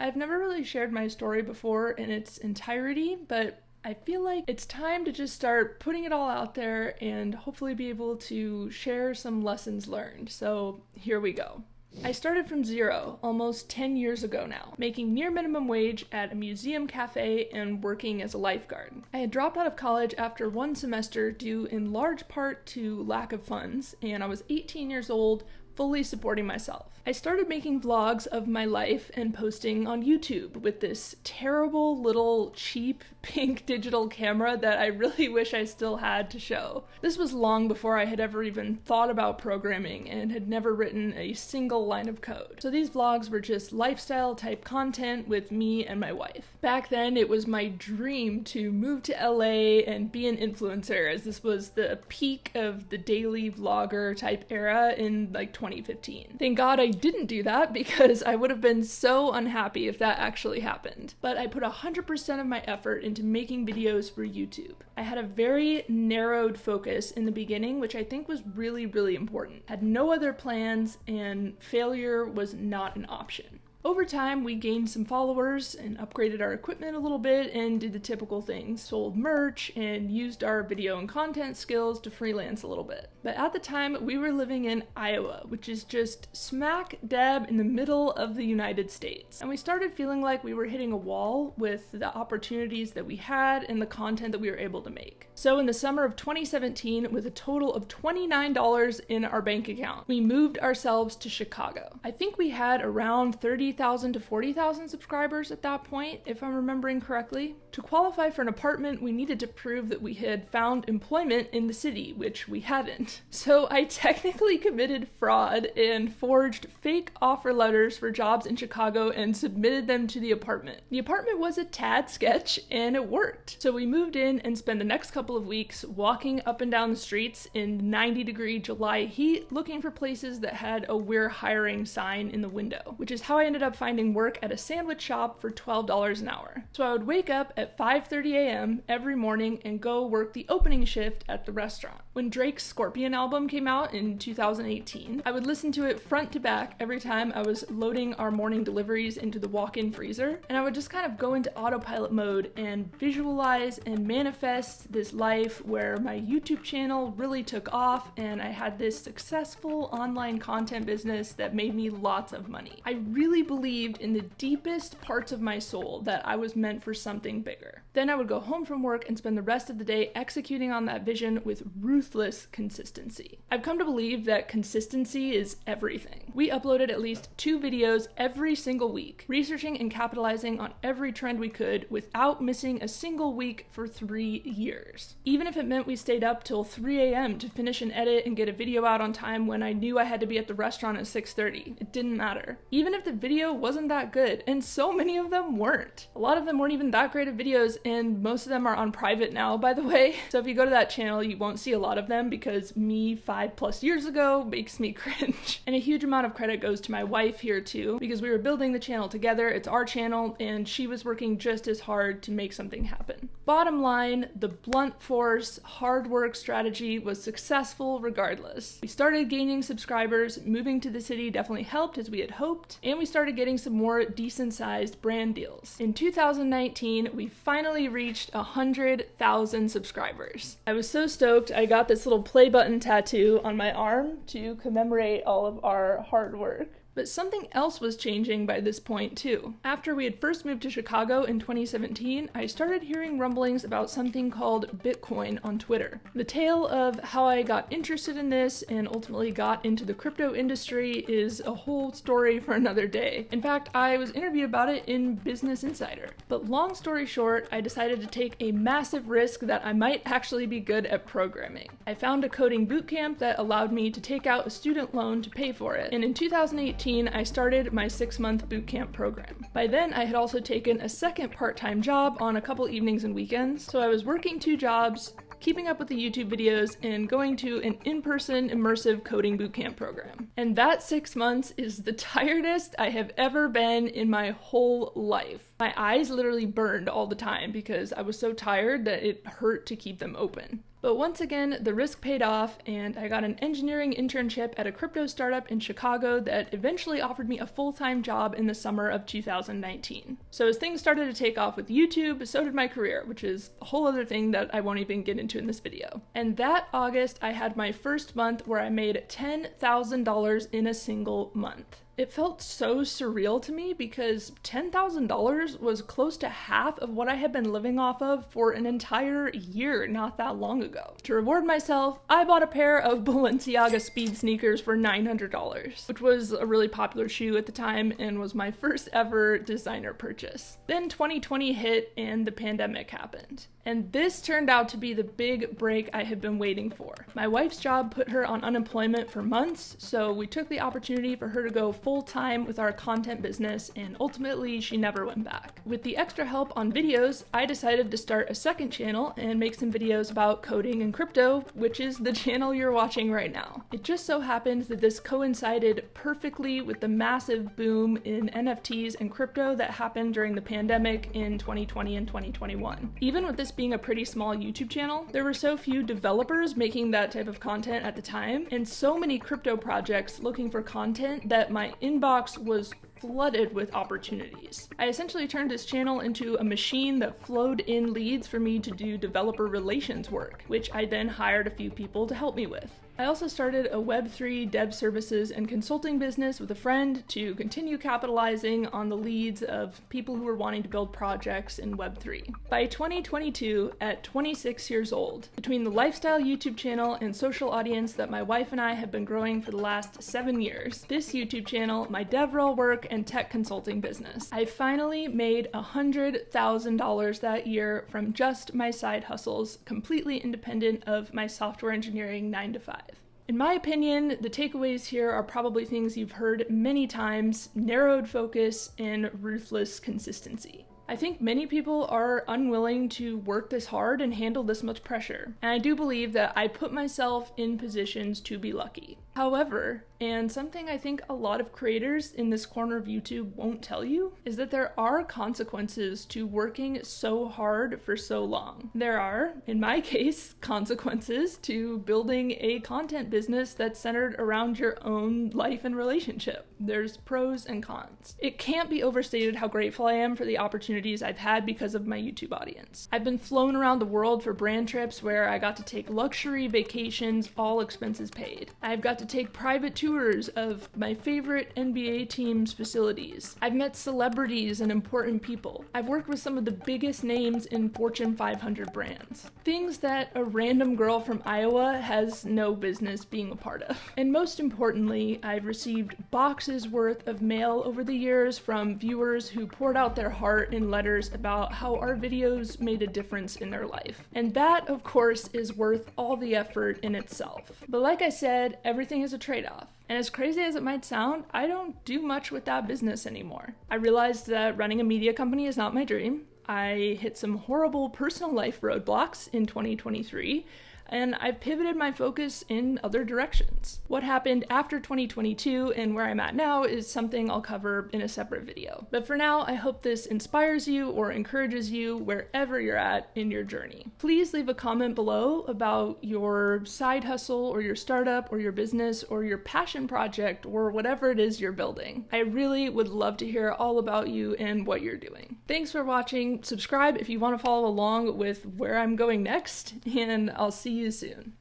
I've never really shared my story before in its entirety, but I feel like it's time to just start putting it all out there and hopefully be able to share some lessons learned. So here we go. I started from zero almost 10 years ago now, making near minimum wage at a museum cafe and working as a lifeguard. I had dropped out of college after one semester due in large part to lack of funds, and I was 18 years old, fully supporting myself. I started making vlogs of my life and posting on YouTube with this terrible little cheap pink digital camera that I really wish I still had to show. This was long before I had ever even thought about programming and had never written a single line of code. So these vlogs were just lifestyle type content with me and my wife. Back then it was my dream to move to LA and be an influencer, as this was the peak of the daily vlogger type era in like 2015. Thank God I didn't do that, because I would have been so unhappy if that actually happened. But I put 100% of my effort into making videos for YouTube. I had a very narrowed focus in the beginning, which I think was really, really important. Had no other plans, and failure was not an option. Over time, we gained some followers and upgraded our equipment a little bit and did the typical things, sold merch and used our video and content skills to freelance a little bit. But at the time, we were living in Iowa, which is just smack dab in the middle of the United States. And we started feeling like we were hitting a wall with the opportunities that we had and the content that we were able to make. So in the summer of 2017, with a total of $29 in our bank account, we moved ourselves to Chicago. I think we had around 30,000 to 40,000 subscribers at that point, if I'm remembering correctly. To qualify for an apartment, we needed to prove that we had found employment in the city, which we hadn't. So I technically committed fraud and forged fake offer letters for jobs in Chicago and submitted them to the apartment. The apartment was a tad sketch, and it worked. So we moved in and spent the next couple of weeks walking up and down the streets in 90-degree July heat, looking for places that had a "we're hiring" sign in the window, which is how I ended up finding work at a sandwich shop for $12 an hour. So I would wake up at 5:30 a.m. every morning and go work the opening shift at the restaurant. When Drake's Scorpion album came out in 2018, I would listen to it front to back every time I was loading our morning deliveries into the walk-in freezer, and I would just kind of go into autopilot mode and visualize and manifest this life where my YouTube channel really took off and I had this successful online content business that made me lots of money. I really believed in the deepest parts of my soul that I was meant for something bigger. Then I would go home from work and spend the rest of the day executing on that vision with ruthless consistency. I've come to believe that consistency is everything. We uploaded at least 2 videos every single week, researching and capitalizing on every trend we could without missing a single week for 3 years. Even if it meant we stayed up till 3 a.m. to finish an edit and get a video out on time when I knew I had to be at the restaurant at 6:30, it didn't matter. Even if the video wasn't that good, and so many of them weren't. A lot of them weren't even that great of videos, and most of them are on private now, by the way. So if you go to that channel, you won't see a lot of them, because me 5+ years ago makes me cringe. And a huge amount of credit goes to my wife here too, because we were building the channel together. It's our channel, and she was working just as hard to make something happen. Bottom line, the blunt force, hard work strategy was successful regardless. We started gaining subscribers, moving to the city definitely helped as we had hoped, and we started getting some more decent sized brand deals. In 2019, we finally reached 100,000 subscribers. I was so stoked I got this little play button tattoo on my arm to commemorate all of our hard work. But something else was changing by this point too. After we had first moved to Chicago in 2017, I started hearing rumblings about something called Bitcoin on Twitter. The tale of how I got interested in this and ultimately got into the crypto industry is a whole story for another day. In fact, I was interviewed about it in Business Insider. But long story short, I decided to take a massive risk that I might actually be good at programming. I found a coding bootcamp that allowed me to take out a student loan to pay for it, and in 2018, I started my 6-month bootcamp program. By then, I had also taken a second part-time job on a couple evenings and weekends, so I was working 2 jobs, keeping up with the YouTube videos, and going to an in-person immersive coding bootcamp program. And that 6 months is the tiredest I have ever been in my whole life. My eyes literally burned all the time because I was so tired that it hurt to keep them open. But once again, the risk paid off, and I got an engineering internship at a crypto startup in Chicago that eventually offered me a full-time job in the summer of 2019. So as things started to take off with YouTube, so did my career, which is a whole other thing that I won't even get into in this video. And that August, I had my first month where I made $10,000 in a single month. It felt so surreal to me because $10,000 was close to half of what I had been living off of for an entire year not that long ago. To reward myself, I bought a pair of Balenciaga speed sneakers for $900, which was a really popular shoe at the time and was my first ever designer purchase. Then 2020 hit and the pandemic happened. And this turned out to be the big break I had been waiting for. My wife's job put her on unemployment for months, so we took the opportunity for her to go full-time with our content business, and ultimately she never went back. With the extra help on videos, I decided to start a second channel and make some videos about coding and crypto, which is the channel you're watching right now. It just so happened that this coincided perfectly with the massive boom in NFTs and crypto that happened during the pandemic in 2020 and 2021. Even with this being a pretty small YouTube channel, there were so few developers making that type of content at the time, and so many crypto projects looking for content that my inbox was flooded with opportunities. I essentially turned this channel into a machine that flowed in leads for me to do developer relations work, which I then hired a few people to help me with. I also started a Web3 dev services and consulting business with a friend to continue capitalizing on the leads of people who were wanting to build projects in Web3. By 2022, at 26 years old, between the lifestyle YouTube channel and social audience that my wife and I have been growing for the last 7 years, this YouTube channel, my DevRel work, and tech consulting business, I finally made $100,000 that year from just my side hustles, completely independent of my software engineering 9-to-5. In my opinion, the takeaways here are probably things you've heard many times: narrowed focus and ruthless consistency. I think many people are unwilling to work this hard and handle this much pressure, and I do believe that I put myself in positions to be lucky. However, and something I think a lot of creators in this corner of YouTube won't tell you, is that there are consequences to working so hard for so long. There are, in my case, consequences to building a content business that's centered around your own life and relationship. There's pros and cons. It can't be overstated how grateful I am for the opportunities I've had because of my YouTube audience. I've been flown around the world for brand trips where I got to take luxury vacations, all expenses paid. I've got to take private tours of my favorite NBA team's facilities. I've met celebrities and important people. I've worked with some of the biggest names in Fortune 500 brands. Things that a random girl from Iowa has no business being a part of. And most importantly, I've received boxes worth of mail over the years from viewers who poured out their heart in letters about how our videos made a difference in their life. And that, of course, is worth all the effort in itself. But like I said, everything is a trade-off. And as crazy as it might sound, I don't do much with that business anymore. I realized that running a media company is not my dream. I hit some horrible personal life roadblocks in 2023, and I've pivoted my focus in other directions. What happened after 2022 and where I'm at now is something I'll cover in a separate video. But for now, I hope this inspires you or encourages you wherever you're at in your journey. Please leave a comment below about your side hustle or your startup or your business or your passion project or whatever it is you're building. I really would love to hear all about you and what you're doing. Thanks for watching. Subscribe if you want to follow along with where I'm going next, and I'll see you soon.